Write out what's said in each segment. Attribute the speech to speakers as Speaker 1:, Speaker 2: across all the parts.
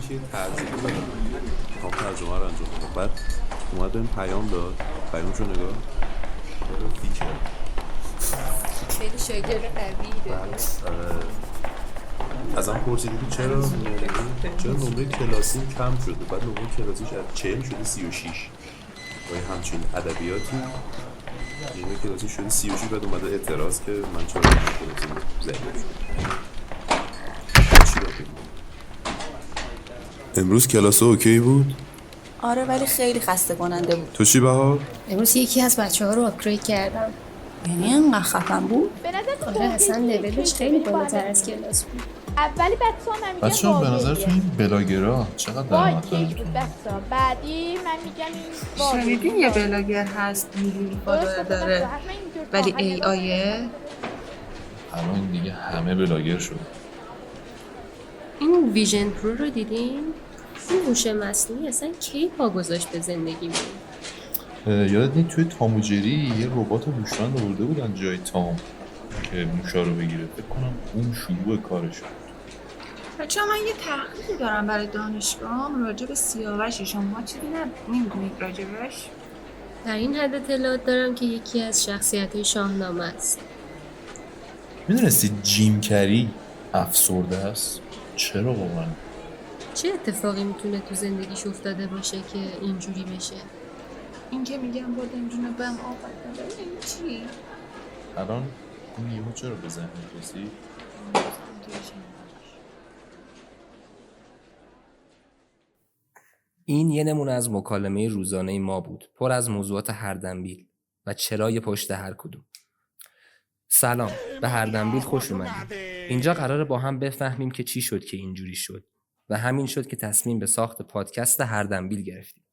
Speaker 1: یه ترجمه دادم میخوام ترجمه رو انجام بدم. بعد اومد بهم پیام داد، پیامشو نگاه فیچر
Speaker 2: خیلی شاگرد قوی داری.
Speaker 1: ازم پرسیدی که چرا نمره کلاسی کم شده، بعد نمره کلاسیش از 40 شده 36 و یه همچین ادبیاتی. نمره کلاسی شده 36 بعد اومده اعتراض که من چرا نمره کلاسی زده شد. امروز کلاس اوکی بود؟
Speaker 3: آره ولی خیلی خسته کننده بود.
Speaker 1: تو چی بهار؟
Speaker 2: امروز یکی از بچه‌ها رو آپگرید کردم.
Speaker 3: یعنی اینقدر خفن بود؟
Speaker 2: آره اصلا لولش خیلی بالاتر از کلاس بود.
Speaker 4: اولی بچه‌ها من میگم
Speaker 5: بچه‌ها به نظرتون این بلاگرها چقدر درآمد
Speaker 4: کیک
Speaker 5: دارن؟
Speaker 4: بود بچه‌ها. بعدی من میگم این
Speaker 6: شنیدین یه بلاگر هست میلیون فالوور داره ولی ای آیه؟
Speaker 5: الان دیگه همه بلاگر شد.
Speaker 2: این ویژن پرو رو دیدین؟ این هوش مصنوعی اصلا کی پا گذاشت به زندگیمون؟
Speaker 5: یادت نیست توی تام و جری یه ربات هوشمند آورده بودن جای تام که موشا رو بگیره؟ فکر کنم اون شروع کارش بود.
Speaker 6: بچه‌ها من یه تحقیقی دارم برای دانشگاه راجع به سیاوش. شما چیزی نمیدونید راجبش؟
Speaker 2: در این حد اطلاعات دارم که یکی از شخصیت‌های شاهنامه است.
Speaker 5: میدونستی جیم کری افسرده است؟ چرا واقعا؟
Speaker 2: چه اتفاقی میتونه تو زندگیش افتاده باشه که اینجوری بشه؟
Speaker 6: این که میگم بردم جون بهم آفت نداره این چی؟
Speaker 5: الان این یهو چرا به ذهن رسید؟
Speaker 7: این یه نمونه از مکالمه روزانه ما بود، پر از موضوعات هردنبیل و چرای پشت هر کدوم. سلام، به هردنبیل خوش اومدید. اینجا قراره با هم بفهمیم که چی شد که اینجوری شد و همین شد که تصمیم به ساخت پادکست هردنبیل گرفتیم.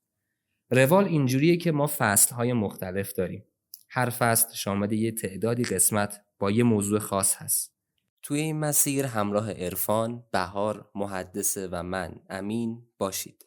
Speaker 7: روال اینجوریه که ما فصل‌های مختلف داریم. هر فصل شامل یه تعدادی قسمت با یه موضوع خاص هست. توی این مسیر همراه عرفان، بهار، محدثه و من، امین باشید.